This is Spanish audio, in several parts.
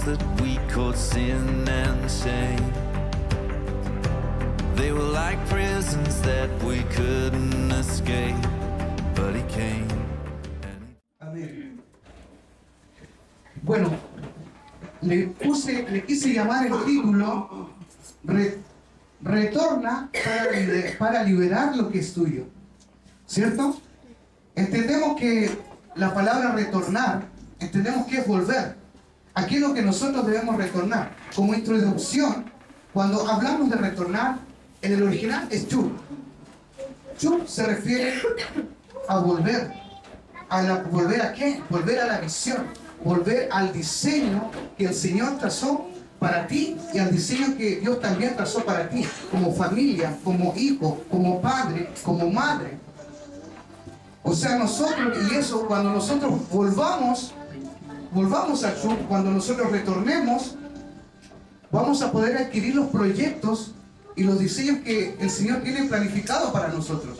that we called sin and shame. They were like prisons that we couldn't escape, but he came. Amén. Bueno, le quise llamar el título Retorna para liberar lo que es tuyo. ¿Cierto? Entendemos que la palabra retornar, entendemos que es volver. Aquí es lo que nosotros debemos retornar. Como introducción, cuando hablamos de retornar, en el original es chub. Chub se refiere a volver. ¿Volver a qué? Volver a la visión. Volver al diseño que el Señor trazó para ti y al diseño que Dios también trazó para ti, como familia, como hijo, como padre, como madre. O sea, nosotros, y eso, cuando nosotros volvamos al sur, cuando nosotros retornemos, vamos a poder adquirir los proyectos y los diseños que el Señor tiene planificado para nosotros.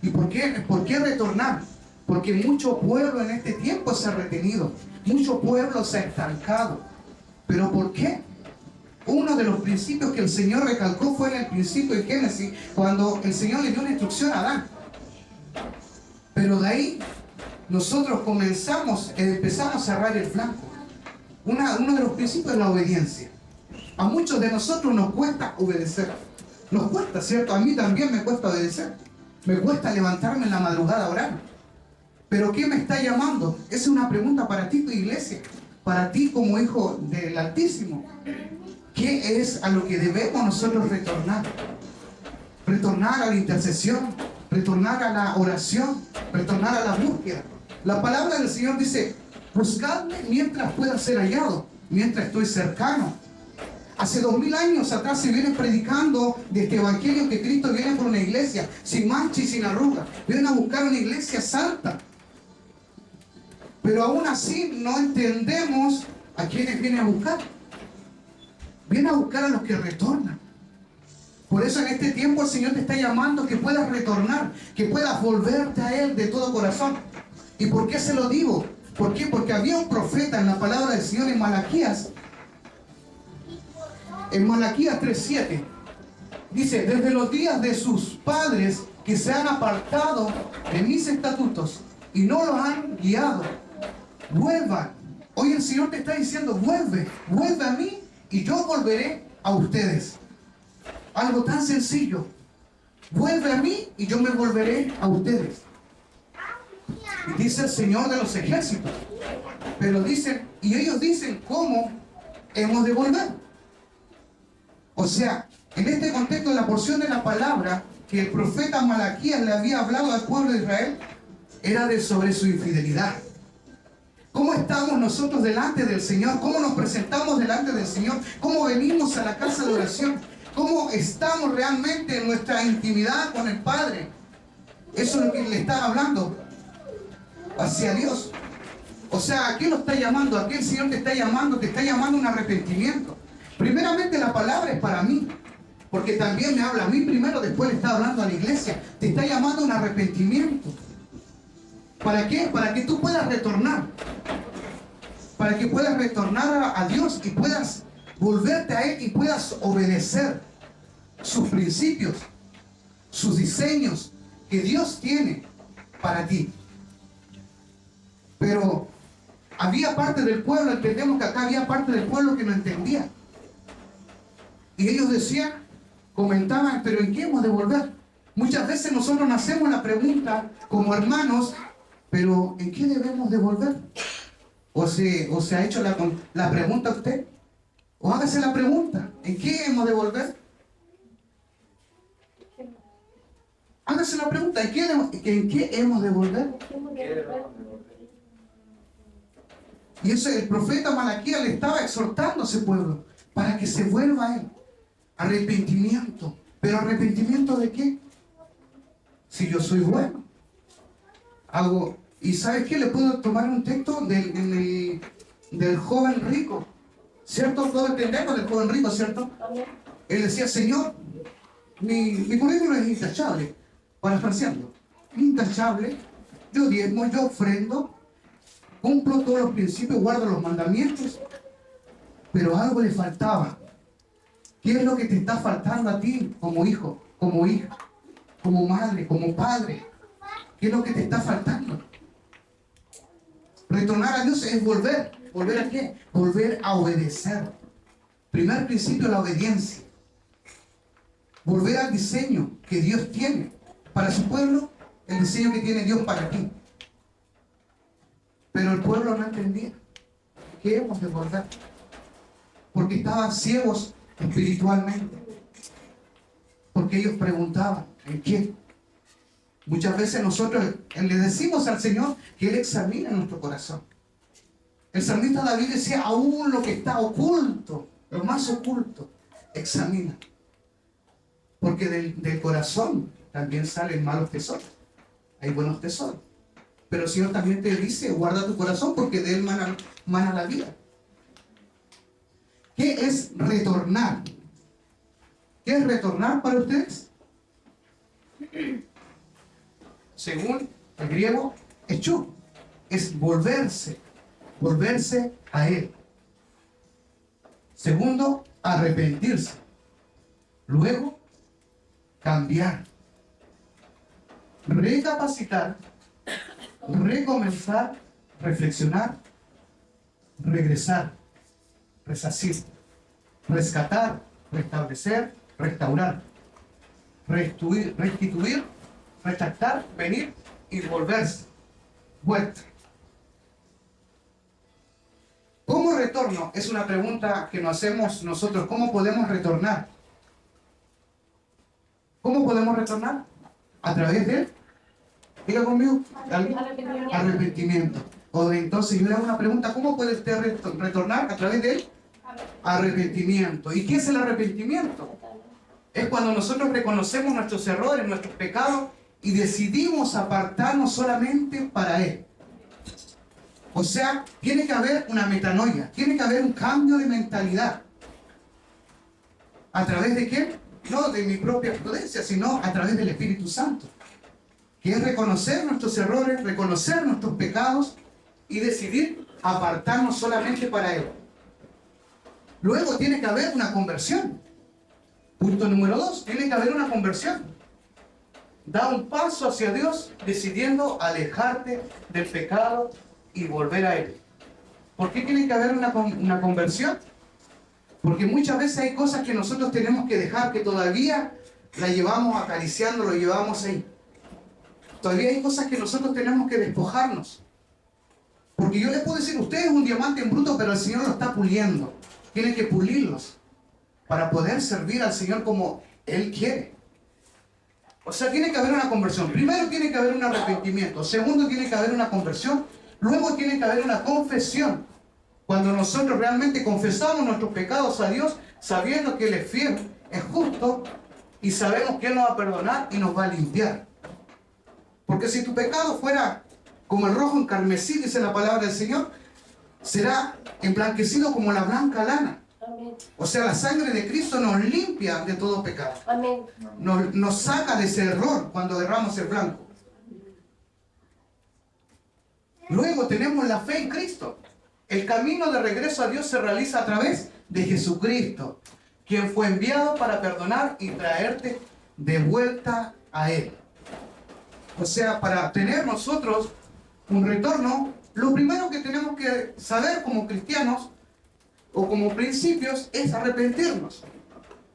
¿Y por qué retornar? Porque mucho pueblo en este tiempo se ha retenido, mucho pueblo se ha estancado. ¿Pero por qué? Uno de los principios que el Señor recalcó fue en el principio de Génesis, cuando el Señor le dio una instrucción a Adán. Pero de ahí nosotros empezamos a cerrar el flanco. Uno de los principios es la obediencia. A muchos de nosotros nos cuesta obedecer. Nos cuesta, ¿cierto? A mí también me cuesta obedecer. Me cuesta levantarme en la madrugada a orar. ¿Pero qué me está llamando? Esa es una pregunta para ti, tu iglesia. Para ti como hijo del Altísimo. ¿Qué es a lo que debemos nosotros retornar? Retornar a la intercesión, retornar a la oración, retornar a la búsqueda. La palabra del Señor dice, buscadme mientras pueda ser hallado, mientras estoy cercano. Hace 2000 años atrás se viene predicando de este evangelio que Cristo viene por una iglesia sin mancha y sin arruga. Vienen a buscar una iglesia santa. Pero aún así no entendemos a quienes viene a buscar. Viene a buscar a los que retornan. Por eso en este tiempo el Señor te está llamando que puedas retornar, que puedas volverte a Él de todo corazón. ¿Y por qué se lo digo? ¿Por qué? Porque había un profeta en la palabra del Señor en Malaquías. En Malaquías 3:7 dice, desde los días de sus padres que se han apartado de mis estatutos y no los han guiado, vuelvan. Hoy el Señor te está diciendo, vuelve a mí y yo volveré a ustedes. Algo tan sencillo. Vuelve a mí y yo me volveré a ustedes. Dice el Señor de los ejércitos. Pero dicen, y ellos dicen, ¿cómo hemos de volver? O sea, en este contexto, la porción de la palabra que el profeta Malaquías le había hablado al pueblo de Israel era sobre su infidelidad. ¿Cómo estamos nosotros delante del Señor? ¿Cómo nos presentamos delante del Señor? ¿Cómo venimos a la casa de oración? ¿Cómo estamos realmente en nuestra intimidad con el Padre? Eso es lo que le está hablando hacia Dios. O sea, ¿a qué lo está llamando? ¿A qué el Señor te está llamando? Te está llamando a un arrepentimiento. Primeramente la palabra es para mí, porque también me habla a mí primero, después le está hablando a la iglesia. Te está llamando a un arrepentimiento. ¿Para qué? Para que tú puedas retornar. Para que puedas retornar a Dios y puedas volverte a Él y puedas obedecer sus principios, sus diseños que Dios tiene para ti. Pero había parte del pueblo, entendemos que acá había parte del pueblo que no entendía. Y ellos decían, comentaban, pero ¿en qué hemos de volver? Muchas veces nosotros nos hacemos la pregunta como hermanos, pero ¿en qué debemos de volver? ¿O se ha hecho la pregunta a usted? O hágase la pregunta, ¿en qué hemos de volver? Hágase la pregunta, ¿en qué hemos de volver? Y eso el profeta Malaquías le estaba exhortando a ese pueblo para que se vuelva a Él. Arrepentimiento. ¿Pero arrepentimiento de qué? Si yo soy bueno. ¿Y sabes qué? Le puedo tomar un texto del joven rico. ¿Cierto? Todos entendemos del joven rico, ¿cierto? Él decía, Señor, mi currículum es intachable. Parafraseando. Intachable. Yo diezmo, yo ofrendo. cumplo todos los principios, guardo los mandamientos, pero algo le faltaba. ¿Qué es lo que te está faltando a ti como hijo, como hija, como madre, como padre? ¿Qué es lo que te está faltando? Retornar a Dios es volver. ¿Volver a qué? Volver a obedecer. Primer principio, la obediencia. Volver al diseño que Dios tiene para su pueblo, el diseño que tiene Dios para ti. Pero el pueblo no entendía que hemos de volver, porque estaban ciegos espiritualmente, porque ellos preguntaban, ¿en qué? Muchas veces nosotros le decimos al Señor que Él examina nuestro corazón. El salmista David decía, aún lo que está oculto, lo más oculto, examina. Porque del corazón también salen malos tesoros. Hay buenos tesoros. Pero el Señor también te dice, guarda tu corazón porque de él mana la vida. ¿Qué es retornar? ¿Qué es retornar para ustedes? Según el griego, echú, es volverse a Él. Segundo, arrepentirse. Luego, cambiar. Recapacitar, recomenzar, reflexionar, regresar, resarcir, rescatar, restablecer, restaurar, restituir, retractar, venir y volverse. Vuelta. ¿Cómo retorno? Es una pregunta que nos hacemos nosotros. ¿Cómo podemos retornar? ¿Cómo podemos retornar? A través de, diga conmigo, arrepentimiento. O entonces yo le hago una pregunta, ¿cómo puede usted retornar? A través del arrepentimiento. ¿Y qué es el arrepentimiento? Es cuando nosotros reconocemos nuestros errores, nuestros pecados y decidimos apartarnos solamente para Él. O sea, tiene que haber una metanoia, tiene que haber un cambio de mentalidad. ¿A través de qué? No de mi propia prudencia, sino a través del Espíritu Santo. Que es reconocer nuestros errores, reconocer nuestros pecados y decidir apartarnos solamente para Él. Luego tiene que haber una conversión. Punto número 2, tiene que haber una conversión. Da un paso hacia Dios decidiendo alejarte del pecado y volver a Él. ¿Por qué tiene que haber una conversión? Porque muchas veces hay cosas que nosotros tenemos que dejar, que todavía la llevamos acariciando, lo llevamos ahí. Todavía hay cosas que nosotros tenemos que despojarnos. Porque yo les puedo decir, usted es un diamante en bruto, pero el Señor lo está puliendo. Tiene que pulirlos para poder servir al Señor como Él quiere. O sea, tiene que haber una conversión. Primero tiene que haber un arrepentimiento. Segundo, tiene que haber una conversión. Luego tiene que haber una confesión. Cuando nosotros realmente confesamos nuestros pecados a Dios, sabiendo que Él es fiel, es justo, y sabemos que Él nos va a perdonar y nos va a limpiar. Porque si tu pecado fuera como el rojo encarmesí, dice la palabra del Señor, será emblanquecido como la blanca lana. Amén. O sea, la sangre de Cristo nos limpia de todo pecado. Amén. Nos saca de ese error cuando derramos el blanco. Luego tenemos la fe en Cristo. El camino de regreso a Dios se realiza a través de Jesucristo, quien fue enviado para perdonar y traerte de vuelta a Él. O sea, para tener nosotros un retorno, lo primero que tenemos que saber como cristianos o como principios es arrepentirnos.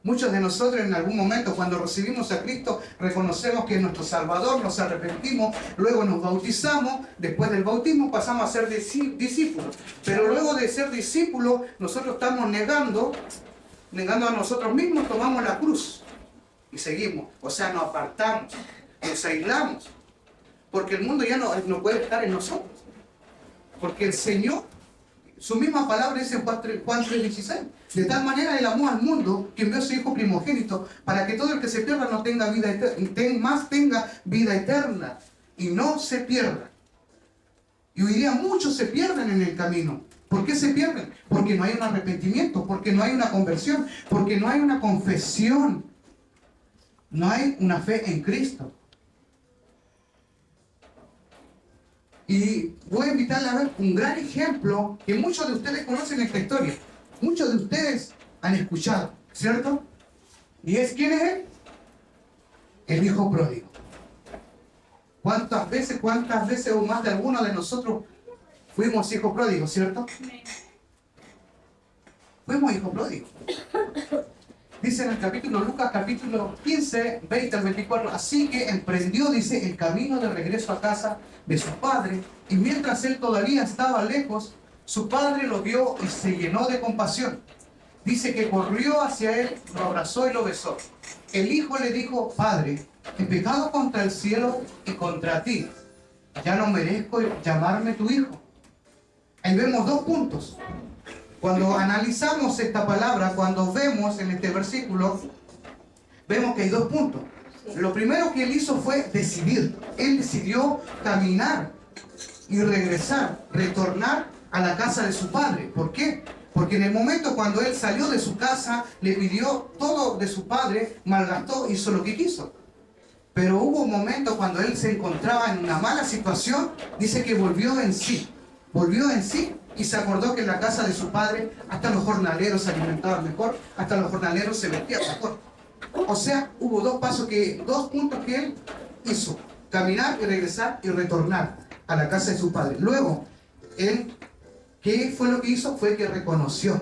Muchos de nosotros en algún momento cuando recibimos a Cristo reconocemos que es nuestro Salvador, nos arrepentimos, luego nos bautizamos, después del bautismo pasamos a ser discípulos. Pero luego de ser discípulos nosotros estamos negando a nosotros mismos, tomamos la cruz y seguimos. O sea, nos apartamos, nos aislamos, porque el mundo ya no puede estar en nosotros. Porque el Señor, su misma palabra dice en Juan 3:16, de tal manera Él amó al mundo que envió a su Hijo primogénito para que todo el que se pierda no tenga vida eterna, tenga vida eterna y no se pierda. Y hoy día muchos se pierden en el camino. ¿Por qué se pierden? Porque no hay un arrepentimiento, porque no hay una conversión, porque no hay una confesión, no hay una fe en Cristo. Y voy a invitarle a ver un gran ejemplo que muchos de ustedes conocen esta historia. Muchos de ustedes han escuchado, ¿cierto? ¿Y es quién es él? El hijo pródigo. ¿Cuántas veces o más de alguno de nosotros fuimos hijos pródigos, cierto? Fuimos hijos pródigos. Dice en el capítulo Lucas, capítulo 15, 20 al 24, así que emprendió, dice, el camino de regreso a casa de su padre, y mientras él todavía estaba lejos, su padre lo vio y se llenó de compasión. Dice que corrió hacia él, lo abrazó y lo besó. El hijo le dijo, padre, he pecado contra el cielo y contra ti. Ya no merezco llamarme tu hijo. Ahí vemos dos puntos. Cuando analizamos esta palabra, cuando vemos en este versículo, vemos que hay dos puntos. Lo primero que él hizo fue decidir. Él decidió caminar y regresar, retornar a la casa de su padre. ¿Por qué? Porque en el momento cuando él salió de su casa, le pidió todo de su padre, malgastó, hizo lo que quiso. Pero hubo un momento cuando él se encontraba en una mala situación, dice que volvió en sí y se acordó que en la casa de su padre hasta los jornaleros se alimentaban mejor, hasta los jornaleros se vestían mejor. O sea, hubo dos puntos que él hizo: caminar y regresar y retornar a la casa de su padre. Luego, él, ¿qué fue lo que hizo? Fue que reconoció.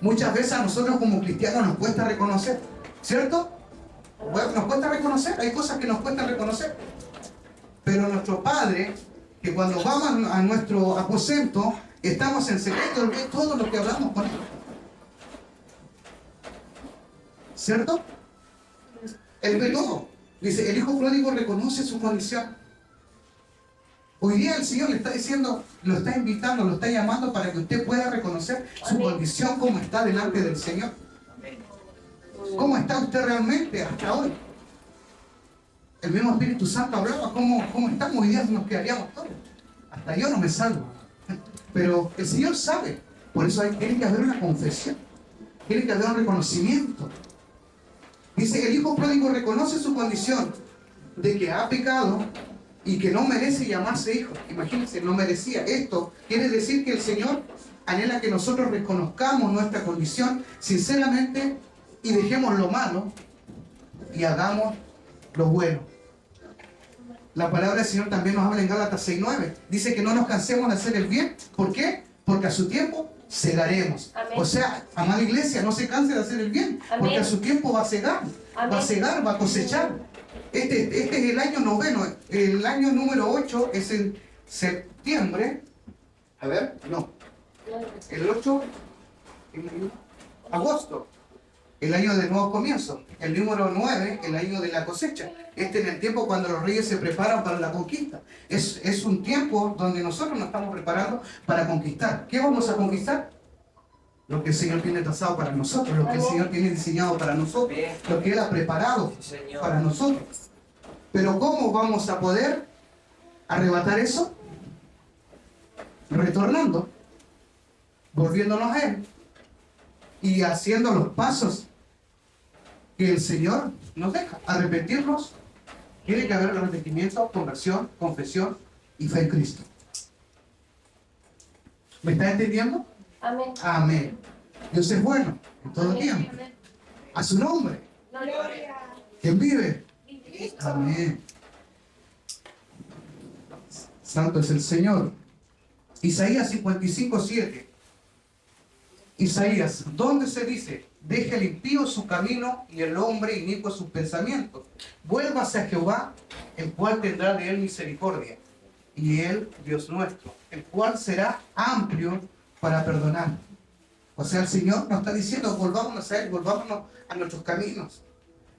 Muchas veces a nosotros como cristianos nos cuesta reconocer, ¿cierto? Bueno, nos cuesta reconocer, hay cosas que nos cuesta reconocer. Pero nuestro Padre, que cuando vamos a nuestro aposento, estamos en secreto, Él ve todo lo que hablamos con Él. ¿Cierto? Él ve todo. Dice, el hijo pródigo reconoce su condición. Hoy día el Señor le está diciendo, lo está invitando, lo está llamando para que usted pueda reconocer su condición, cómo está delante del Señor. ¿Cómo está usted realmente hasta hoy? El mismo Espíritu Santo hablaba cómo estamos. Hoy día nos quedaríamos todos. Hasta yo no me salvo. Pero el Señor sabe. Por eso tiene que haber una confesión. Tiene que haber un reconocimiento. Dice, el hijo pródigo reconoce su condición de que ha pecado y que no merece llamarse hijo. Imagínense, no merecía. Esto quiere decir que el Señor anhela que nosotros reconozcamos nuestra condición sinceramente y dejemos lo malo y hagamos lo bueno. La palabra del Señor también nos habla en Gálatas 6:9. Dice que no nos cansemos de hacer el bien. ¿Por qué? Porque a su tiempo segaremos. Amén. O sea, amada iglesia, no se canse de hacer el bien. Amén. Porque a su tiempo va a segar. Amén. Va a segar, va a cosechar. Este es el año 9. El año número 8 es en septiembre. A ver, no. El 8, agosto. El año del nuevo comienzo. El número 9, el año de la cosecha. Este es el tiempo cuando los reyes se preparan para la conquista. Es un tiempo donde nosotros nos estamos preparando para conquistar. ¿Qué vamos a conquistar? Lo que el Señor tiene trazado para nosotros, lo que el Señor tiene diseñado para nosotros, lo que Él ha preparado para nosotros. Pero ¿cómo vamos a poder arrebatar eso? Retornando, volviéndonos a Él y haciendo los pasos que el Señor nos deja. Arrepentirnos, tiene que haber arrepentimiento, conversión, confesión y fe en Cristo. ¿Me está entendiendo? Amén. Amén. Dios es bueno en todo tiempo. A su nombre. Gloria. ¿Quién vive? Amén. Santo es el Señor. Isaías 55:7. Isaías, ¿dónde se dice? Deje el impío su camino y el hombre inicuo sus pensamientos. Vuélvase a Jehová, el cual tendrá de él misericordia. Y él, Dios nuestro, el cual será amplio para perdonar. O sea, el Señor nos está diciendo, volvámonos a Él, volvámonos a nuestros caminos.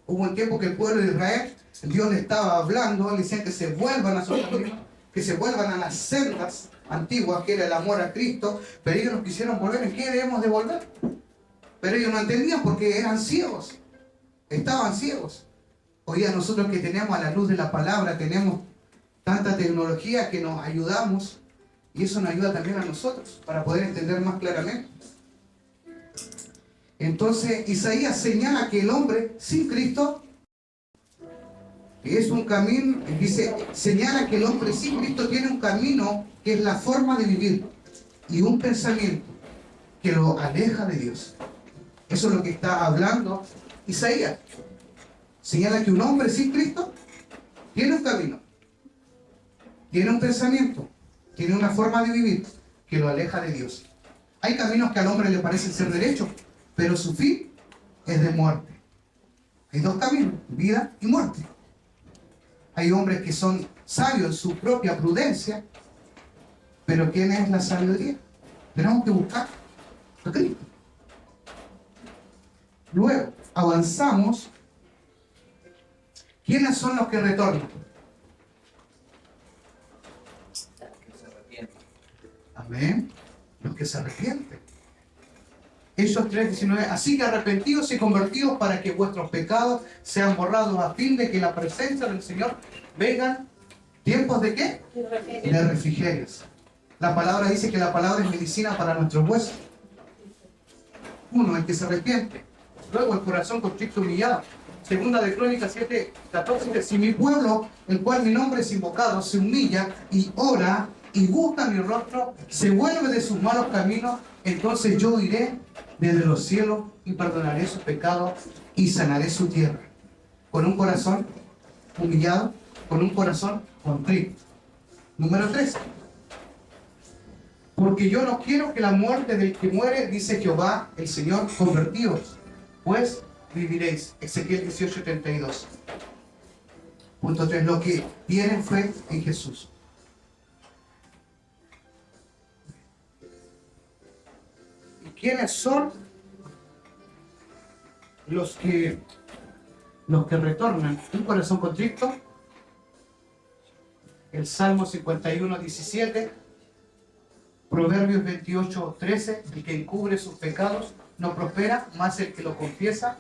Hubo un tiempo que el pueblo de Israel, Dios le estaba hablando, le decían que se vuelvan a sus caminos, que se vuelvan a las sendas antiguas, que era el amor a Cristo, pero ellos no quisieron volver. ¿En qué debemos de volver? Pero ellos no entendían porque eran ciegos, estaban ciegos. Hoy día nosotros que tenemos a la luz de la palabra, tenemos tanta tecnología que nos ayudamos, y eso nos ayuda también a nosotros para poder entender más claramente. Entonces Isaías señala que el hombre sin Cristo es un camino, dice, señala que el hombre sin Cristo tiene un camino que es la forma de vivir y un pensamiento que lo aleja de Dios. Eso es lo que está hablando Isaías. Señala que un hombre sin Cristo tiene un camino, tiene un pensamiento, tiene una forma de vivir que lo aleja de Dios. Hay caminos que al hombre le parecen ser derechos, pero su fin es de muerte. Hay dos caminos, vida y muerte. Hay hombres que son sabios en su propia prudencia, pero ¿quién es la sabiduría? Tenemos que buscar a Cristo. Luego, avanzamos. ¿Quiénes son los que retornan? Amén. Los que se arrepienten. Hechos 3:19. Así que arrepentidos y convertidos para que vuestros pecados sean borrados, a fin de que la presencia del Señor vengan tiempos de ¿qué? De refrigerios. La palabra dice que la palabra es medicina para nuestros huesos. Uno, el que se arrepiente. Luego el corazón contrito y humillado. Segunda de Crónicas 7:14. Si mi pueblo, el cual mi nombre es invocado, se humilla y ora y busca mi rostro, se vuelve de sus malos caminos, entonces yo iré desde los cielos y perdonaré sus pecados y sanaré su tierra. Con un corazón humillado, con un corazón contrito. Número 3. Porque yo no quiero que la muerte del que muere, dice Jehová, el Señor, convertíos, pues viviréis. Ezequiel 18:32. Punto 3. Los que tienen fe en Jesús. ¿Y quiénes son los que retornan? Un corazón contrito. El Salmo 51:17. Proverbios 28:13. El que encubre sus pecados no prospera, más el que lo confiesa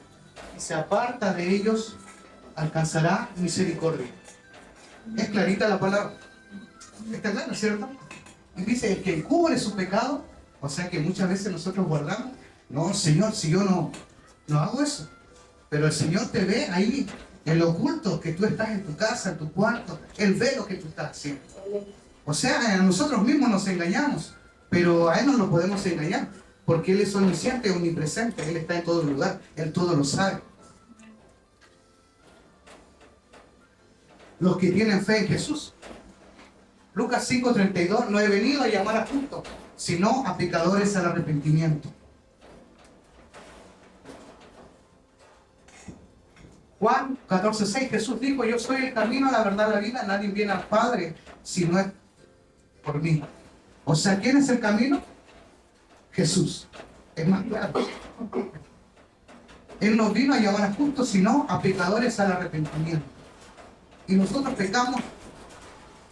y se aparta de ellos alcanzará misericordia. Es clarita la palabra. Está claro, ¿cierto? Y dice, el que encubre su pecado, o sea que muchas veces nosotros guardamos, no, Señor, si yo no hago eso, pero el Señor te ve ahí, en lo oculto, que tú estás en tu casa, en tu cuarto, Él ve lo que tú estás haciendo. O sea, a nosotros mismos nos engañamos, pero a Él no lo podemos engañar, porque Él es omnisciente, omnipresente, Él está en todo lugar, Él todo lo sabe. Los que tienen fe en Jesús. Lucas 5:32, no he venido a llamar a justos, sino a pecadores al arrepentimiento. Juan 14:6, Jesús dijo, yo soy el camino, la verdad, la vida, nadie viene al Padre si no es por mí. O sea, ¿quién es el camino? Jesús. Es más claro. Él no vino a llamar a justos, sino a pecadores al arrepentimiento. Y nosotros pecamos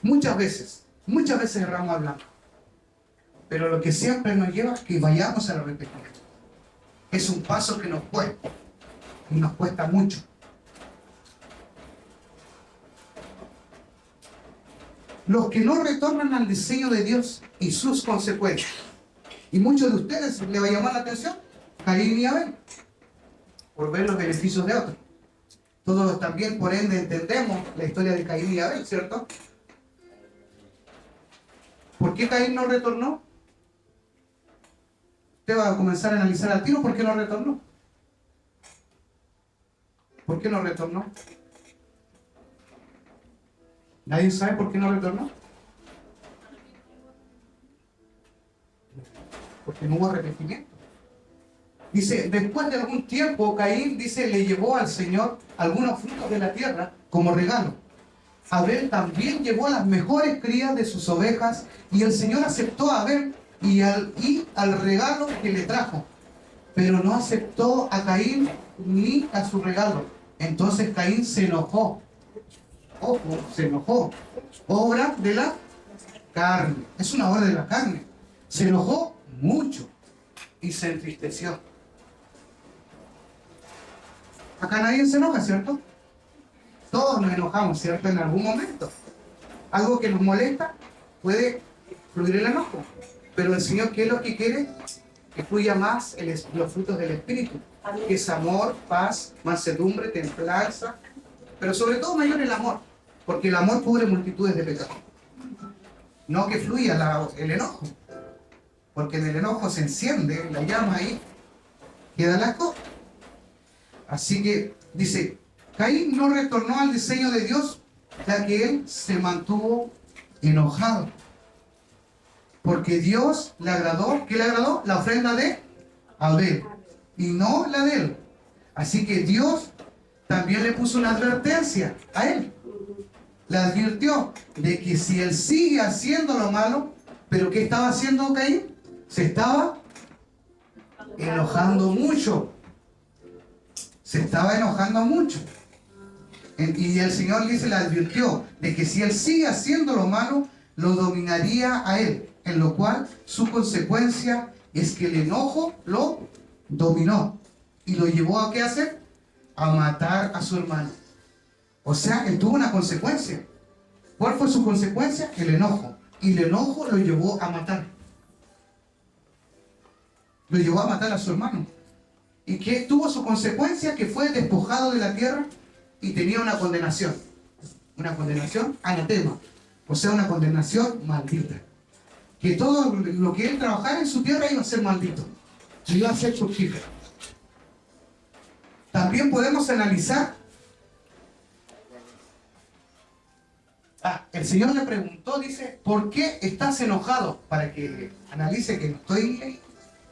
muchas veces erramos hablando. Pero lo que siempre nos lleva es que vayamos al arrepentimiento. Es un paso que nos cuesta, y nos cuesta mucho. Los que no retornan al diseño de Dios y sus consecuencias. Y muchos de ustedes le va a llamar la atención Caín y Abel, por ver los beneficios de otros. Todos también, por ende, entendemos la historia de Caín y Abel, ¿cierto? ¿Por qué Caín no retornó? Usted va a comenzar a analizar al tiro por qué no retornó. ¿Por qué no retornó? ¿Nadie sabe por qué no retornó? Porque no hubo arrepentimiento. Dice, después de algún tiempo, Caín, dice, le llevó al Señor algunos frutos de la tierra como regalo. Abel también llevó las mejores crías de sus ovejas y el Señor aceptó a Abel y al regalo que le trajo, pero no aceptó a Caín ni a su regalo. Entonces Caín se enojó. Ojo, se enojó. Obra de la carne. Es una obra de la carne. Se enojó mucho y se entristeció. Acá nadie se enoja, ¿cierto? Todos nos enojamos, ¿cierto? En algún momento. Algo que nos molesta puede fluir el enojo. Pero el Señor, ¿qué es lo que quiere? Que fluya más los frutos del Espíritu. Que es amor, paz, mansedumbre, templanza, pero sobre todo mayor el amor, porque el amor cubre multitudes de pecados. No que fluya el enojo, porque en el enojo se enciende la llama ahí, queda la cosa. Así que dice, Caín no retornó al diseño de Dios, ya que él se mantuvo enojado. Porque Dios le agradó, ¿qué le agradó? La ofrenda de Abel, y no la de él. Así que Dios también le puso una advertencia a él. Le advirtió de que si él sigue haciendo lo malo, ¿pero qué estaba haciendo Caín? Se estaba enojando mucho. Se estaba enojando mucho. Y el Señor le advirtió de que si él sigue haciendo lo malo, lo dominaría a él. En lo cual su consecuencia es que el enojo lo dominó. Y lo llevó a ¿qué hacer? A matar a su hermano. O sea, él tuvo una consecuencia. ¿Cuál fue su consecuencia? El enojo. Y el enojo lo llevó a matar. Lo llevó a matar a su hermano. ¿Y qué tuvo su consecuencia? Que fue despojado de la tierra y tenía una condenación. Una condenación anatema. O sea, una condenación maldita. Que todo lo que él trabajara en su tierra iba a ser maldito. Iba a ser fructífero. También podemos analizar. El Señor le preguntó, dice, ¿por qué estás enojado? Para que analice que no estoy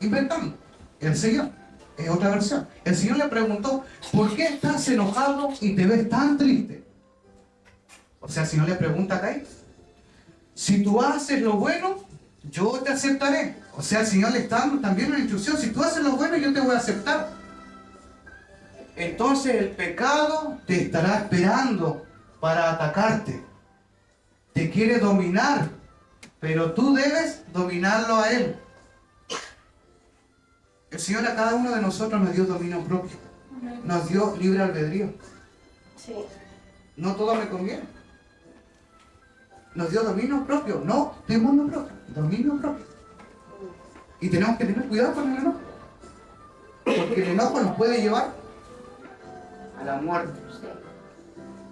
inventando. El Señor, es otra versión. El Señor le preguntó, ¿por qué estás enojado y te ves tan triste? O sea, el Señor le pregunta a Caín, si tú haces lo bueno, yo te aceptaré. O sea, el Señor le está dando también una instrucción, si tú haces lo bueno, yo te voy a aceptar. Entonces el pecado te estará esperando para atacarte. Te quiere dominar, pero tú debes dominarlo a él. El Señor a cada uno de nosotros nos dio dominio propio. Nos dio libre albedrío. Sí. No todo me conviene. Nos dio dominio propio, no demonio propio, dominio propio. Y tenemos que tener cuidado con el enojo. Porque el enojo nos puede llevar a la muerte.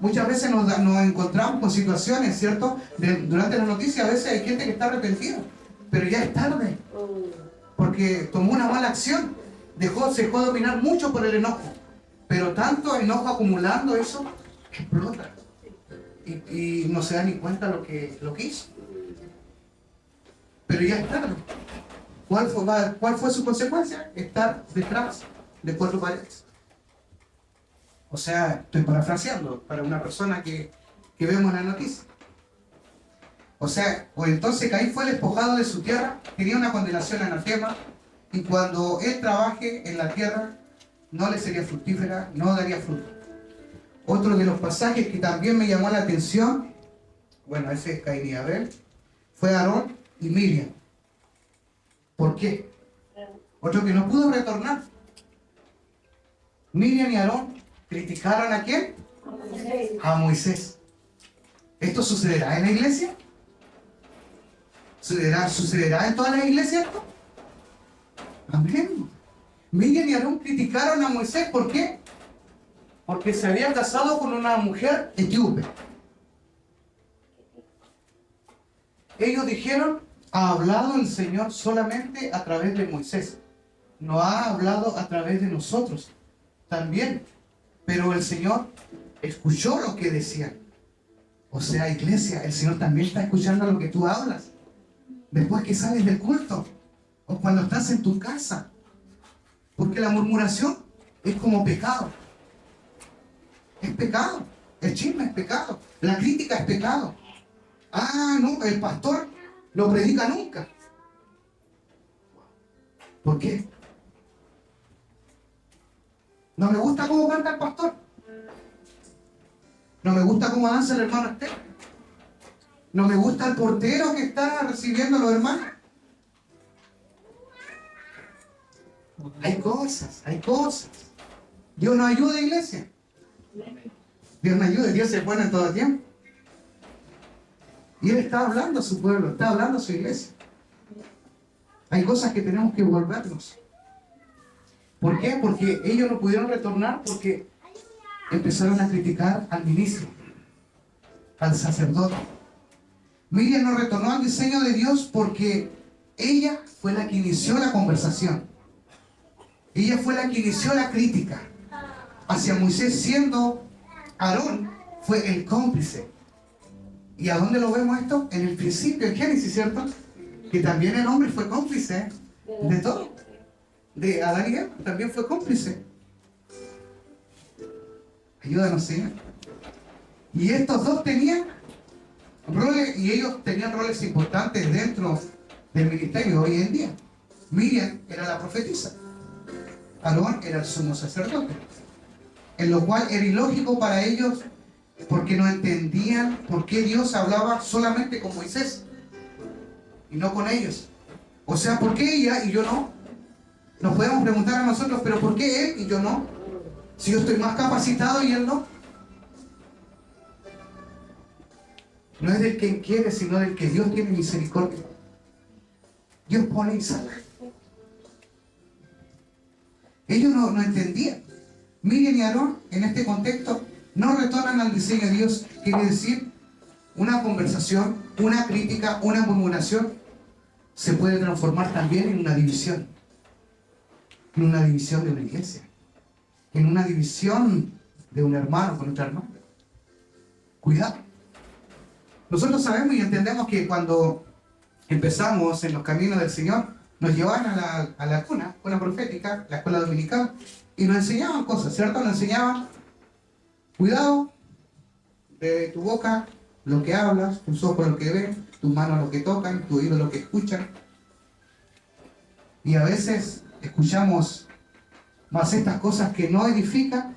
Muchas veces nos encontramos con situaciones, ¿cierto? Durante las noticias a veces hay gente que está arrepentida, pero ya es tarde, porque tomó una mala acción, se dejó dominar mucho por el enojo, pero tanto enojo acumulando eso, explota, y no se da ni cuenta lo que hizo. Pero ya es tarde. ¿Cuál fue su consecuencia? Estar detrás de cuatro paredes. O sea, estoy parafraseando para una persona que vemos en la noticia. O sea, o entonces Caín fue despojado de su tierra, tenía una condenación anatema, y cuando él trabaje en la tierra, no le sería fructífera, no daría fruto. Otro de los pasajes que también me llamó la atención, bueno, ese es Caín y Abel, fue Aarón y Miriam. ¿Por qué? Otro que no pudo retornar. Miriam y Aarón criticaron ¿a quién? A Moisés. ¿Esto sucederá en la iglesia? ¿Sucederá en todas las iglesias esto? Amén. Miriam y Aarón criticaron a Moisés, ¿por qué? Porque se había casado con una mujer etíope. Ellos dijeron, ha hablado el Señor solamente a través de Moisés. No ha hablado a través de nosotros también. Pero el Señor escuchó lo que decían. O sea, iglesia, el Señor también está escuchando lo que tú hablas. Después que sales del culto. O cuando estás en tu casa. Porque la murmuración es como pecado. Es pecado. El chisme es pecado. La crítica es pecado. Ah, no, el pastor no predica nunca. ¿Por qué? No me gusta cómo canta el pastor. No me gusta cómo danza el hermano Esther. No me gusta el portero que está recibiendo a los hermanos. Hay cosas, hay cosas. Dios nos ayuda, iglesia. Dios nos ayuda, Dios es bueno en todo tiempo. Y Él está hablando a su pueblo, está hablando a su iglesia. Hay cosas que tenemos que volvernos. ¿Por qué? Porque ellos no pudieron retornar porque empezaron a criticar al ministro, al sacerdote. Miriam no retornó al diseño de Dios porque ella fue la que inició la conversación. Ella fue la que inició la crítica hacia Moisés, siendo Aarón fue el cómplice. ¿Y a dónde lo vemos esto? En el principio, en Génesis, ¿cierto? Que también el hombre fue cómplice de todo. De Adán y Eva, también fue cómplice. Ayúdanos, Señor. Y estos dos tenían roles, y ellos tenían roles importantes dentro del ministerio hoy en día. Miriam era la profetisa. Aarón era el sumo sacerdote. En lo cual era ilógico para ellos porque no entendían por qué Dios hablaba solamente con Moisés y no con ellos. O sea, ¿por qué ella y yo no? Nos podemos preguntar a nosotros, pero ¿por qué él y yo no? Si yo estoy más capacitado y él no. No es del que quiere, sino del que Dios tiene misericordia. Dios pone y saca. Ellos no entendían. Miriam y Aarón, en este contexto, no retornan al diseño de Dios. Quiere decir, una conversación, una crítica, una murmuración, se puede transformar también en una división. En una división de una iglesia. En una división de un hermano con otro hermano. Cuidado. Nosotros sabemos y entendemos que cuando empezamos en los caminos del Señor, nos llevaban a la cuna profética, la escuela dominical, y nos enseñaban cosas, ¿cierto? Nos enseñaban, cuidado de tu boca, lo que hablas, tus ojos lo que ven, tus manos lo que tocan, tu oído lo que escuchan. Y a veces escuchamos más estas cosas que no edifican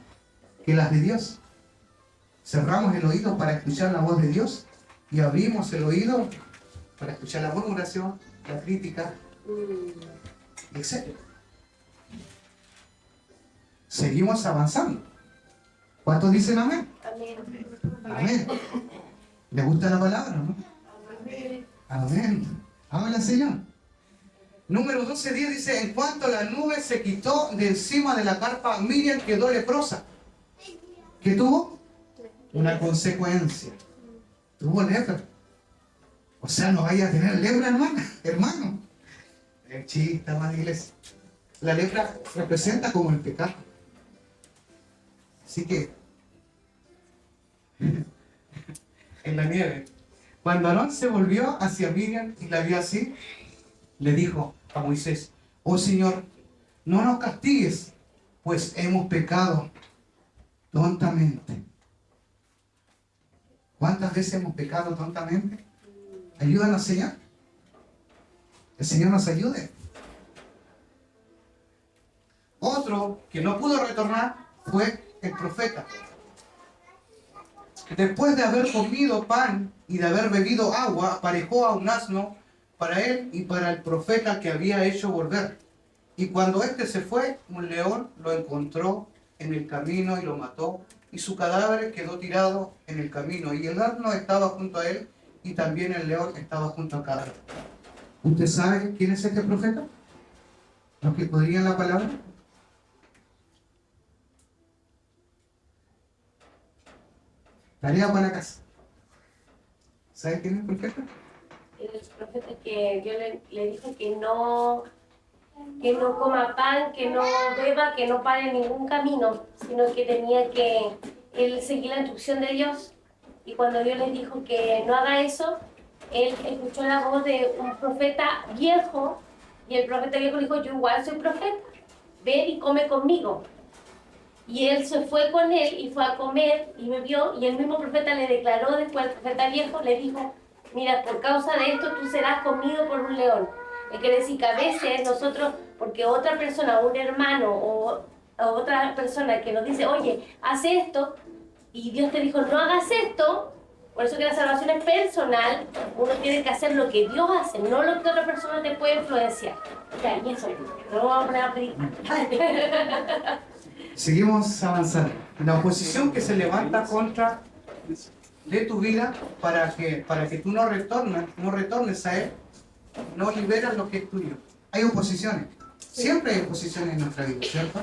que las de Dios. Cerramos el oído para escuchar la voz de Dios y abrimos el oído para escuchar la murmuración, la crítica, etc. Seguimos avanzando. ¿Cuántos dicen amén? Amén. ¿Les gusta la palabra, no? Amén. Háblale, Señor. Número 12:10 dice, en cuanto la nube se quitó de encima de la carpa, Miriam quedó leprosa. ¿Qué tuvo? Una consecuencia. Tuvo lepra. O sea, no vaya a tener lepra, hermano. El chiste, más iglesia. La lepra representa como el pecado. Así que, en la nieve, cuando Aarón se volvió hacia Miriam y la vio así, le dijo a Moisés, oh Señor, no nos castigues, pues hemos pecado tontamente. ¿Cuántas veces hemos pecado tontamente? Ayúdanos, Señor. El Señor nos ayude. Otro que no pudo retornar fue el profeta. Después de haber comido pan y de haber bebido agua, aparejó a un asno para él y para el profeta que había hecho volver. Y cuando éste se fue, un león lo encontró en el camino y lo mató, y su cadáver quedó tirado en el camino, y el asno estaba junto a él, y también el león estaba junto al cadáver. ¿Usted sabe quién es este profeta? ¿Los que podrían la palabra? Tarea para la casa. ¿Sabe quién es el profeta? El profeta que Dios le dijo que no coma pan, que no beba, que no pare en ningún camino, sino que tenía que él seguir la instrucción de Dios. Y cuando Dios le dijo que no haga eso, él escuchó la voz de un profeta viejo, y el profeta viejo le dijo, yo igual soy profeta, ven y come conmigo. Y él se fue con él y fue a comer y bebió, y el mismo profeta le declaró después al profeta viejo, le dijo, mira, por causa de esto tú serás comido por un león. Quiere decir que a veces nosotros, porque otra persona, un hermano o otra persona que nos dice, oye, haz esto, y Dios te dijo, no hagas esto, por eso que la salvación es personal, uno tiene que hacer lo que Dios hace, no lo que otra persona te puede influenciar. Ya, y eso, no lo vamos a poner a predicar. Seguimos avanzando. La oposición que se levanta contra de tu vida para que tú no retornes a Él, no liberas lo que es tuyo. Hay oposiciones. Siempre hay oposiciones en nuestra vida, ¿cierto?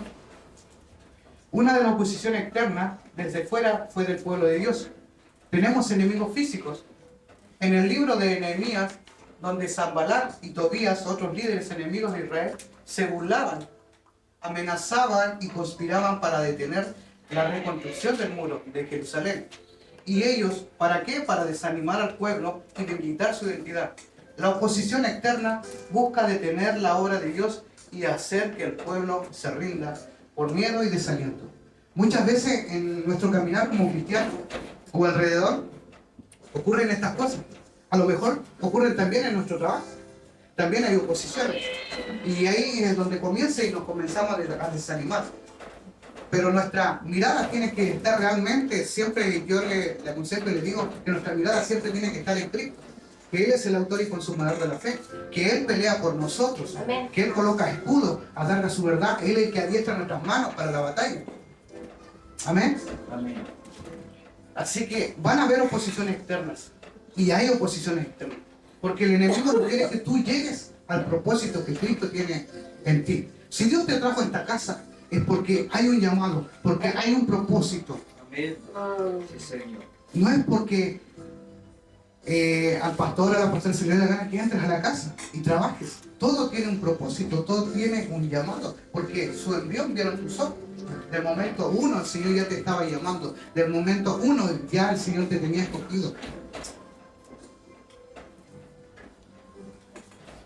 Una de las oposiciones externas, desde fuera, fue del pueblo de Dios. Tenemos enemigos físicos. En el libro de Nehemías, donde Sanbalat y Tobías, otros líderes enemigos de Israel, se burlaban, amenazaban y conspiraban para detener la reconstrucción del muro de Jerusalén. ¿Y ellos para qué? Para desanimar al pueblo y debilitar su identidad. La oposición externa busca detener la obra de Dios y hacer que el pueblo se rinda por miedo y desaliento. Muchas veces en nuestro caminar como cristianos o alrededor ocurren estas cosas. A lo mejor ocurren también en nuestro trabajo. También hay oposiciones. Y ahí es donde comienza y nos comenzamos a desanimar. Pero nuestra mirada tiene que estar realmente, siempre yo le aconsejo y le digo que nuestra mirada siempre tiene que estar en Cristo. Que Él es el autor y consumador de la fe. Que Él pelea por nosotros. Amén. Que Él coloca escudo a darle su verdad. Él es el que adiestra nuestras manos para la batalla. Amén. Amén. Así que van a haber oposiciones externas. Y hay oposiciones externas. Porque el enemigo no quiere que tú llegues al propósito que Cristo tiene en ti. Si Dios te trajo a esta casa, es porque hay un llamado, porque hay un propósito. Amén. Sí, Señor. No es porque al pastor, a la pastora se le da gana que entres a la casa y trabajes. Todo tiene un propósito, todo tiene un llamado, porque su envión vieron tus ojos. Del momento uno el Señor ya te estaba llamando. Del momento uno ya el Señor te tenía escogido.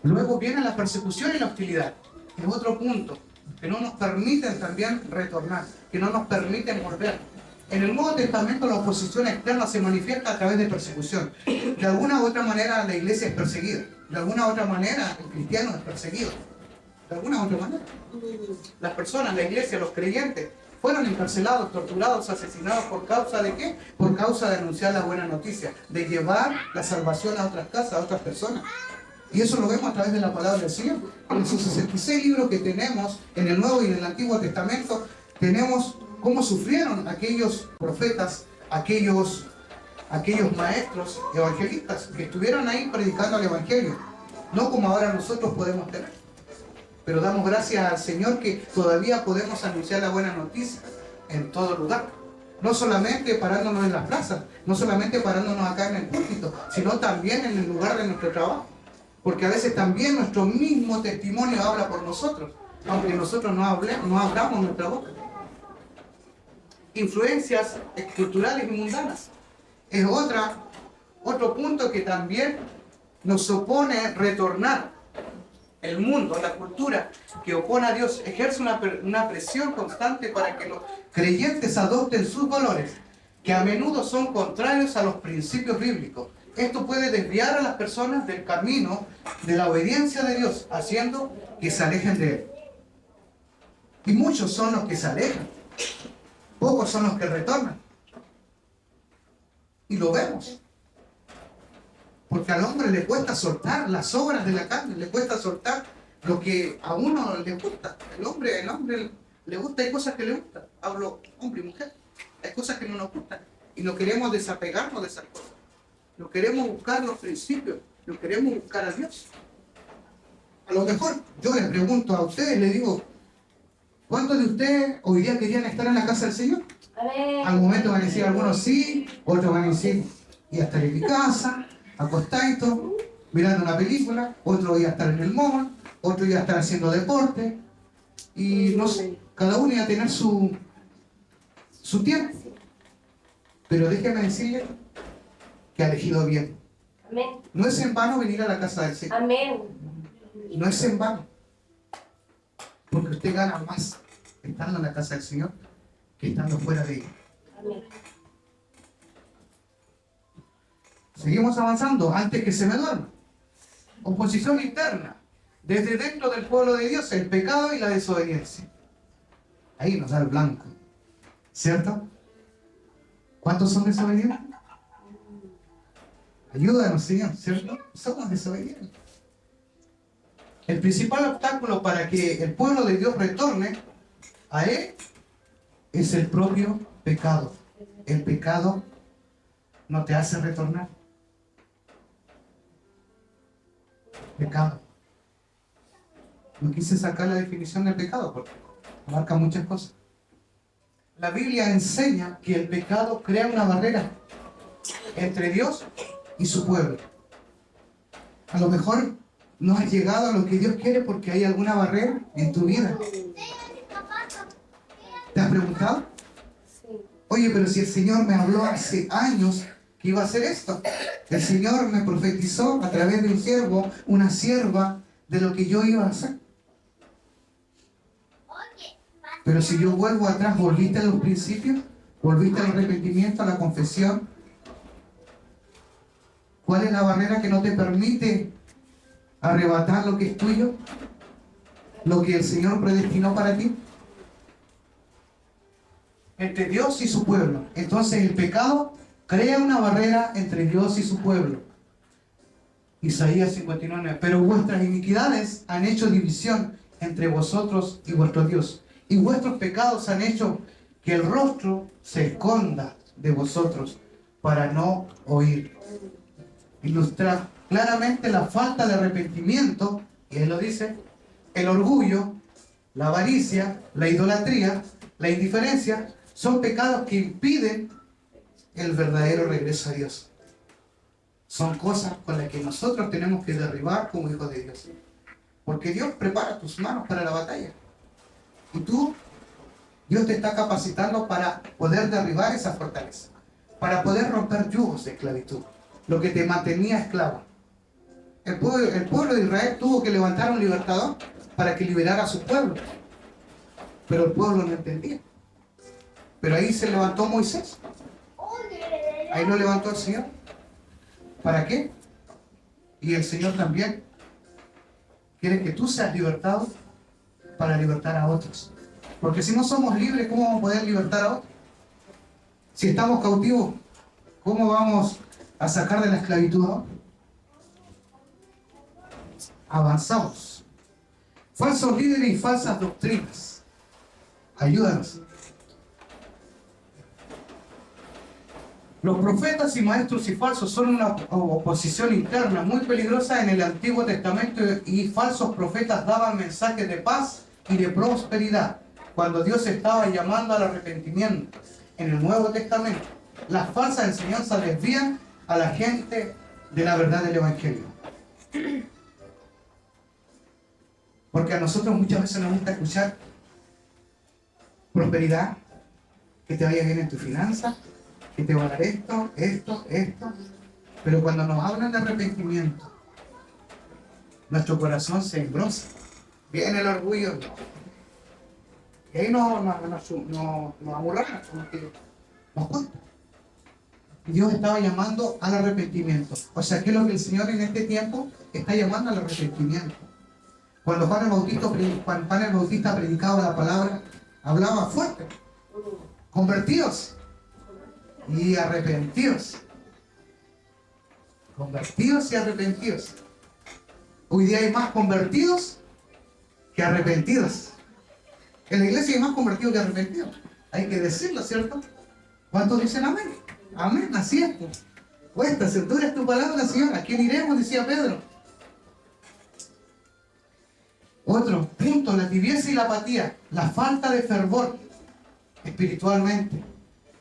Luego viene la persecución y la hostilidad. Es otro punto que no nos permiten también retornar, que no nos permiten volver. En el Nuevo Testamento la oposición externa se manifiesta a través de persecución. De alguna u otra manera la iglesia es perseguida. De alguna u otra manera el cristiano es perseguido. De alguna u otra manera. Las personas, la iglesia, los creyentes, fueron encarcelados, torturados, asesinados ¿por causa de qué? Por causa de anunciar la buena noticia, de llevar la salvación a otras casas, a otras personas. Y eso lo vemos a través de la palabra del Señor. En sus 66 libros que tenemos, en el Nuevo y en el Antiguo Testamento, tenemos cómo sufrieron aquellos profetas, aquellos maestros evangelistas que estuvieron ahí predicando el Evangelio. No como ahora nosotros podemos tener. Pero damos gracias al Señor que todavía podemos anunciar la buena noticia en todo lugar. No solamente parándonos en las plazas, no solamente parándonos acá en el púlpito, sino también en el lugar de nuestro trabajo. Porque a veces también nuestro mismo testimonio habla por nosotros, aunque nosotros no abramos nuestra boca. Influencias culturales y mundanas. Es otro punto que también nos opone retornar. El mundo, la cultura que opone a Dios, ejerce una presión constante para que los creyentes adopten sus valores, que a menudo son contrarios a los principios bíblicos. Esto puede desviar a las personas del camino de la obediencia de Dios, haciendo que se alejen de Él. Y muchos son los que se alejan. Pocos son los que retornan. Y lo vemos. Porque al hombre le cuesta soltar las obras de la carne, le cuesta soltar lo que a uno le gusta. El hombre le gusta, hay cosas que le gustan. Hablo hombre y mujer. Hay cosas que no nos gustan. Y no queremos desapegarnos de esas cosas. No queremos buscar los principios, no queremos buscar a Dios. A lo mejor yo les pregunto a ustedes, les digo, ¿cuántos de ustedes hoy día querían estar en la casa del Señor? Amén. Al momento van a decir algunos sí, otros van a decir, voy a estar en mi casa, acostadito, mirando una película, otro voy a estar en el mall, otro voy a estar haciendo deporte, y no sé, cada uno iba a tener su tiempo. Pero déjenme decirles que ha elegido bien. Amén. No es en vano venir a la casa del Señor. Amén. No es en vano. Porque usted gana más estando en la casa del Señor que estando fuera de ella. Amén. Seguimos avanzando antes que se me duerma. Oposición interna. Desde dentro del pueblo de Dios, el pecado y la desobediencia. Ahí nos da el blanco. ¿Cierto? ¿Cuántos son desobedientes? Ayúdanos, Señor, ¿cierto? Somos desobedientes. El principal obstáculo para que el pueblo de Dios retorne a Él es el propio pecado. El pecado no te hace retornar. Pecado. No quise sacar la definición del pecado porque abarca muchas cosas. La Biblia enseña que el pecado crea una barrera entre Dios y su pueblo. A lo mejor no has llegado a lo que Dios quiere porque hay alguna barrera en tu vida. ¿Te has preguntado? Sí. Oye, pero si el Señor me habló hace años que iba a hacer esto. El Señor me profetizó a través de un siervo, una sierva, de lo que yo iba a hacer. Pero si yo vuelvo atrás, ¿volviste a los principios? ¿Volviste al arrepentimiento, a la confesión? ¿Cuál es la barrera que no te permite arrebatar lo que es tuyo? Lo que el Señor predestinó para ti. Entre Dios y su pueblo. Entonces el pecado crea una barrera entre Dios y su pueblo. Isaías 59. Pero vuestras iniquidades han hecho división entre vosotros y vuestro Dios. Y vuestros pecados han hecho que el rostro se esconda de vosotros para no oír. Ilustra claramente la falta de arrepentimiento, y él lo dice, el orgullo, la avaricia, la idolatría, la indiferencia, son pecados que impiden el verdadero regreso a Dios. Son cosas con las que nosotros tenemos que derribar como hijos de Dios. Porque Dios prepara tus manos para la batalla. Y tú, Dios te está capacitando para poder derribar esa fortaleza. Para poder romper yugos de esclavitud. Lo que te mantenía esclavo. El pueblo de Israel tuvo que levantar un libertador para que liberara a su pueblo. Pero el pueblo no entendía. Pero ahí se levantó Moisés. Ahí lo levantó el Señor. ¿Para qué? Y el Señor también quiere que tú seas libertado para libertar a otros. Porque si no somos libres, ¿cómo vamos a poder libertar a otros? Si estamos cautivos, ¿cómo vamos a sacar de la esclavitud a otros? Avanzamos. Falsos líderes y falsas doctrinas. Ayúdanos. Los profetas y maestros y falsos son una oposición interna muy peligrosa en el Antiguo Testamento, y falsos profetas daban mensajes de paz y de prosperidad cuando Dios estaba llamando al arrepentimiento. En el Nuevo Testamento, las falsas enseñanzas desvían a la gente de la verdad del Evangelio. Porque a nosotros muchas veces nos gusta escuchar prosperidad, que te vaya bien en tu finanza, que te va a dar esto. Pero cuando nos hablan de arrepentimiento, nuestro corazón se engrosa. Viene el orgullo. Y ahí nos amurramos, como que nos cuesta. Dios estaba llamando al arrepentimiento. O sea, ¿qué es lo que el Señor en este tiempo está llamando al arrepentimiento? Cuando Juan el Bautista predicaba la palabra, hablaba fuerte. Convertíos y arrepentidos. Convertidos y arrepentidos. Hoy día hay más convertidos que arrepentidos. En la iglesia hay más convertidos que arrepentidos. Hay que decirlo, ¿cierto? ¿Cuántos dicen amén? Amén, así es. Cuesta, si tú eres tu palabra, Señor. ¿A quién iremos? Decía Pedro. Otro punto, la tibieza y la apatía. La falta de fervor espiritualmente.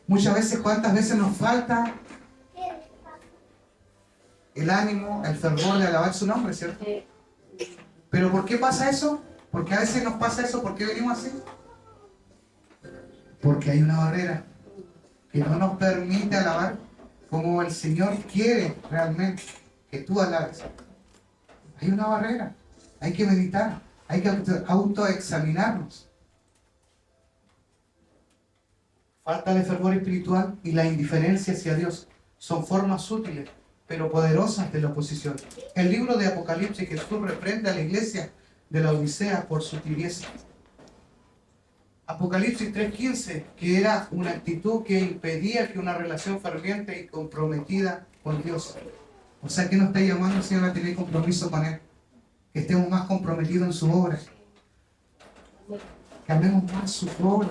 Muchas veces, ¿cuántas veces nos falta el ánimo, el fervor de alabar su nombre, ¿cierto? ¿Pero por qué pasa eso? Porque a veces nos pasa eso. ¿Por qué venimos así? Porque hay una barrera que no nos permite alabar como el Señor quiere realmente que tú alabes. Hay una barrera. Hay que meditar. Hay que autoexaminarnos. Falta de fervor espiritual y la indiferencia hacia Dios son formas sutiles pero poderosas de la oposición. El libro de Apocalipsis, Jesús reprende a la iglesia de la Odisea por su tibieza. Apocalipsis 3:15, que era una actitud que impedía que una relación ferviente y comprometida con Dios. O sea, que nos está llamando el Señor a tener compromiso con Él. Que estemos más comprometidos en su obra. Que amemos más su obra.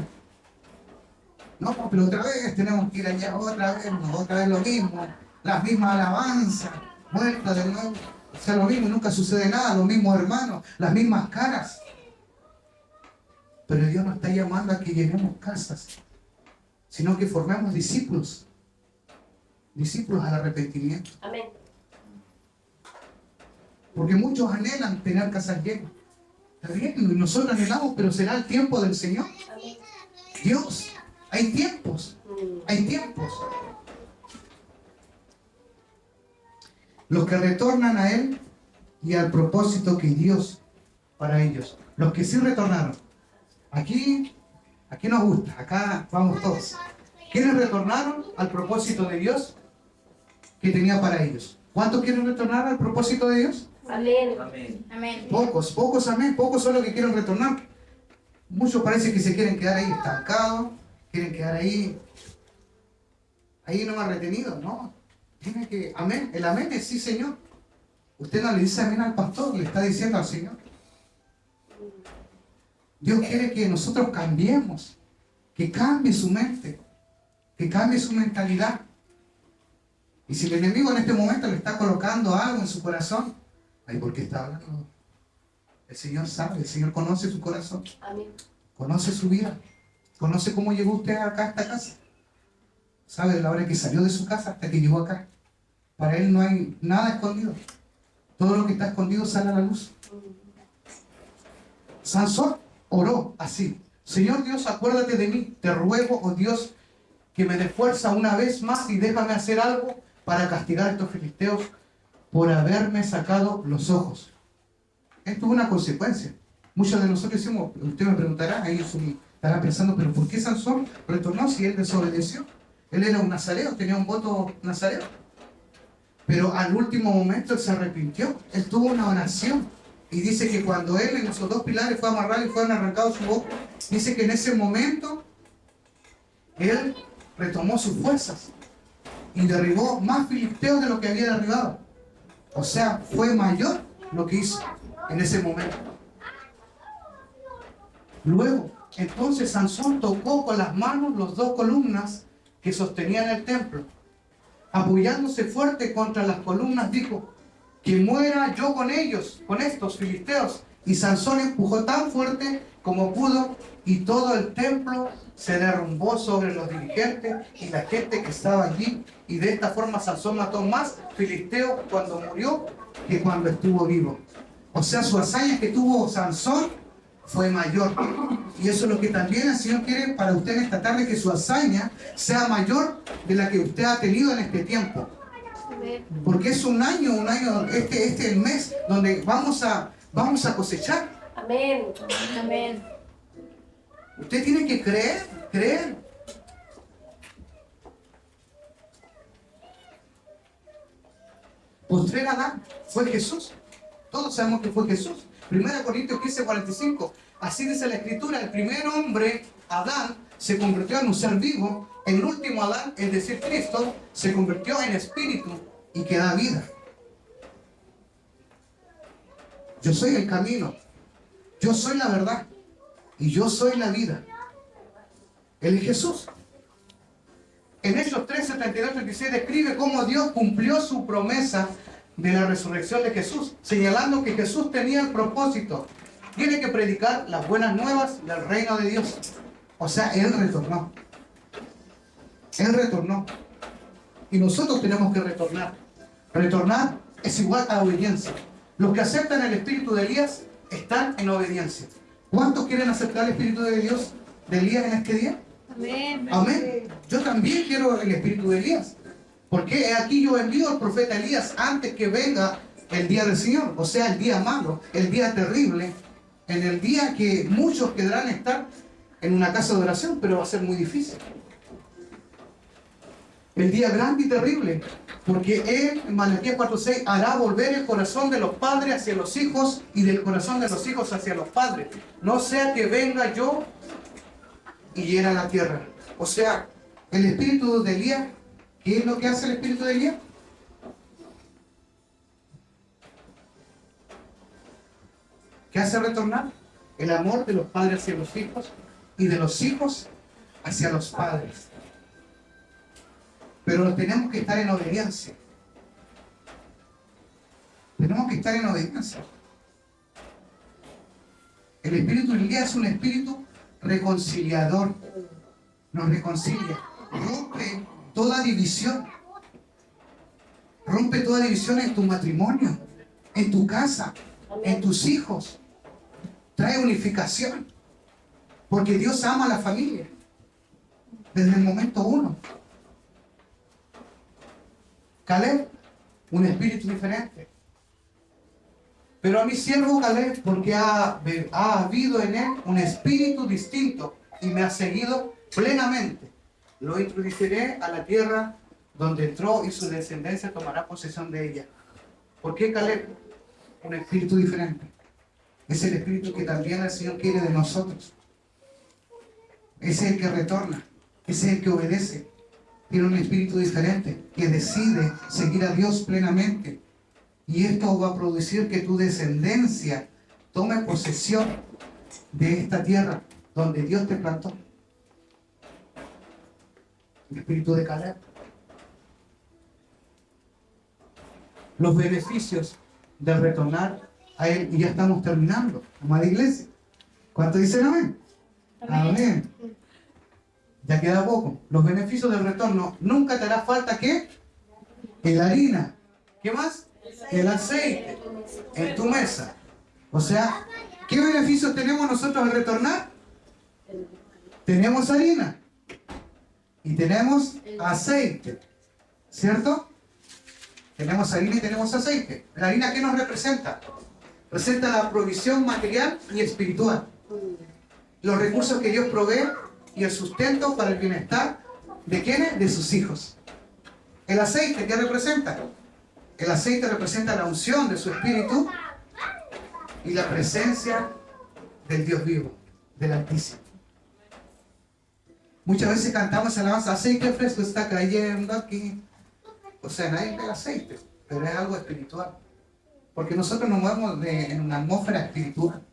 No, pero otra vez tenemos que ir allá, otra vez lo mismo. Las mismas alabanzas, vuelta de nuevo. O sea, lo mismo, nunca sucede nada, los mismos hermanos, las mismas caras. Pero Dios nos está llamando a que llenemos casas, sino que formemos discípulos. Discípulos al arrepentimiento. Amén. Porque muchos anhelan tener casas llenas. Está bien, y nosotros anhelamos, pero será el tiempo del Señor. Amén. Dios, hay tiempos. Hay tiempos. Los que retornan a Él y al propósito que Dios para ellos. Los que sí retornaron. Aquí nos gusta, acá vamos todos. ¿Quiénes retornaron al propósito de Dios que tenía para ellos? ¿Cuántos quieren retornar al propósito de Dios? Amén. Amén. Amén. Pocos, amén. Pocos son los que quieren retornar. Muchos parece que se quieren quedar ahí estancados, quieren quedar ahí nomás retenidos, ¿no? Tiene que, amén. El amén es sí, Señor. Usted no le dice amén al pastor, le está diciendo al Señor. Dios quiere que nosotros cambiemos, que cambie su mente, que cambie su mentalidad. Y si el enemigo en este momento le está colocando algo en su corazón, ay, ¿por qué está hablando? El Señor sabe, el Señor conoce su corazón, Amén. conoce su vida, conoce cómo llegó usted acá a esta casa. Sabe la hora que salió de su casa hasta que llegó acá. Para Él no hay nada escondido. Todo lo que está escondido sale a la luz. Sansón oró así: Señor Dios, acuérdate de mí. Te ruego, oh Dios, que me dé fuerza una vez más y déjame hacer algo para castigar a estos filisteos por haberme sacado los ojos. Esto es una consecuencia. Muchos de nosotros decimos, usted me preguntará, ahí estará pensando, pero ¿por qué Sansón retornó si él desobedeció? Él era un nazareo, tenía un voto nazareo. Pero al último momento él se arrepintió. Él tuvo una oración. Y dice que cuando él en esos dos pilares fue amarrado y fueron arrancados su ojo, dice que en ese momento él retomó sus fuerzas y derribó más filisteos de lo que había derribado. O sea, fue mayor lo que hizo en ese momento. Luego, entonces Sansón tocó con las manos las dos columnas que sostenían el templo. Apoyándose fuerte contra las columnas, dijo: que muera yo con ellos, con estos filisteos. Y Sansón empujó tan fuerte como pudo, y todo el templo se derrumbó sobre los dirigentes y la gente que estaba allí. Y de esta forma Sansón mató más filisteos cuando murió que cuando estuvo vivo. O sea, su hazaña que tuvo Sansón fue mayor. Y eso es lo que también el Señor quiere para usted en esta tarde, que su hazaña sea mayor de la que usted ha tenido en este tiempo. Porque es un año, este es el mes donde vamos a cosechar. Amén. Amén. Usted tiene que creer. Postrer Adán fue Jesús. Todos sabemos que fue Jesús. 1 Corintios 15:45. Así dice la Escritura: el primer hombre, Adán, se convirtió en un ser vivo. El último Adán, es decir, Cristo, se convirtió en espíritu y que da vida. Yo soy el camino, yo soy la verdad y yo soy la vida. Él es Jesús. En Hechos 3:72-36 describe cómo Dios cumplió su promesa de la resurrección de Jesús, señalando que Jesús tenía el propósito: tiene que predicar las buenas nuevas del reino de Dios. O sea, Él retornó. Él retornó. Y nosotros tenemos que retornar. Retornar es igual a obediencia. Los que aceptan el espíritu de Elías están en obediencia. ¿Cuántos quieren aceptar el espíritu de Dios, de Elías, en este día? Amén. Amén. Yo también quiero el espíritu de Elías. Porque aquí yo envío al profeta Elías antes que venga el día del Señor. O sea, el día malo, el día terrible. En el día que muchos querrán estar en una casa de oración, pero va a ser muy difícil. El día grande y terrible. Porque Él, en Malaquías 4:6, hará volver el corazón de los padres hacia los hijos y del corazón de los hijos hacia los padres. No sea que venga yo y hiera la tierra. O sea, el espíritu de Elías, ¿qué es lo que hace el espíritu de Elías? ¿Qué hace retornar? El amor de los padres hacia los hijos y de los hijos hacia los padres. Pero tenemos que estar en obediencia. Tenemos que estar en obediencia. El espíritu de Elías es un espíritu reconciliador. nos reconcilia, rompe toda división. Rompe toda división en tu matrimonio, en tu casa, en tus hijos. Trae unificación. Porque Dios ama a la familia. Desde el momento uno. Caleb, un espíritu diferente. Pero a mi siervo Caleb, porque ha habido en él un espíritu distinto y me ha seguido plenamente. Lo introduciré a la tierra donde entró y su descendencia tomará posesión de ella. ¿Por qué Caleb? Un espíritu diferente. Es el espíritu que también el Señor quiere de nosotros. Es el que retorna, es el que obedece. Tiene un espíritu diferente, que decide seguir a Dios plenamente. Y esto va a producir que tu descendencia tome posesión de esta tierra donde Dios te plantó. El espíritu de Caleb. Los beneficios de retornar a Él, y ya estamos terminando, amada iglesia. ¿Cuánto dicen amén? Amén. Ya queda poco. Los beneficios del retorno, nunca te hará falta ¿qué? La harina. ¿Qué más? El aceite en tu mesa. O sea, ¿qué beneficios tenemos nosotros al retornar? Tenemos harina y tenemos aceite, ¿cierto? Tenemos harina y tenemos aceite. ¿La harina qué nos representa? Representa la provisión material y espiritual. Los recursos que Dios provee y el sustento para el bienestar ¿de quiénes? De sus hijos. El aceite, ¿qué representa? El aceite representa la unción de su espíritu y la presencia del Dios vivo, del Altísimo. Muchas veces cantamos alabanza, aceite fresco está cayendo aquí. O sea, nadie ve el aceite, pero es algo espiritual. Porque nosotros nos movemos en una atmósfera espiritual.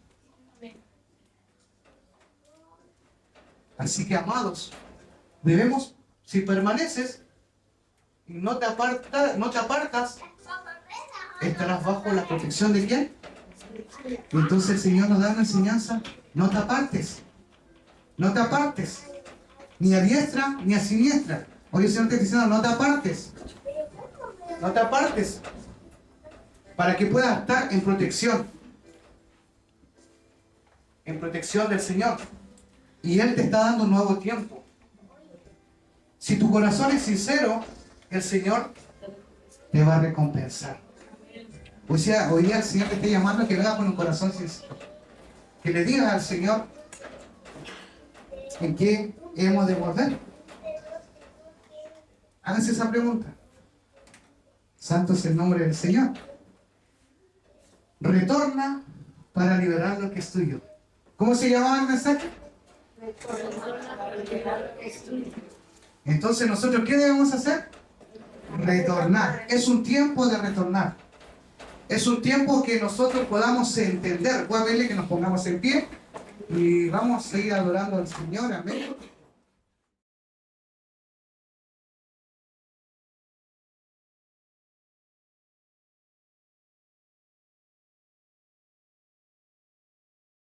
Así que, amados, debemos, si permaneces y no te apartas, estarás bajo la protección de ¿quién? Entonces el Señor nos da una enseñanza, no te apartes, no te apartes, ni a diestra ni a siniestra. Hoy el Señor te está diciendo, no te apartes, no te apartes, para que puedas estar en protección del Señor. Y Él te está dando un nuevo tiempo. Si tu corazón es sincero, el Señor te va a recompensar. O sea, hoy día el Señor te está llamando a que lo hagas con un corazón sincero. Que le digas al Señor en qué hemos de volver. Háganse esa pregunta. Santo es el nombre del Señor. Retorna para liberar lo que es tuyo. ¿Cómo se llamaba el mensaje? Entonces nosotros, ¿qué debemos hacer? Retornar. Es un tiempo de retornar. Es un tiempo que nosotros podamos entender. Voy a verle que nos pongamos en pie y vamos a seguir adorando al Señor. Amén.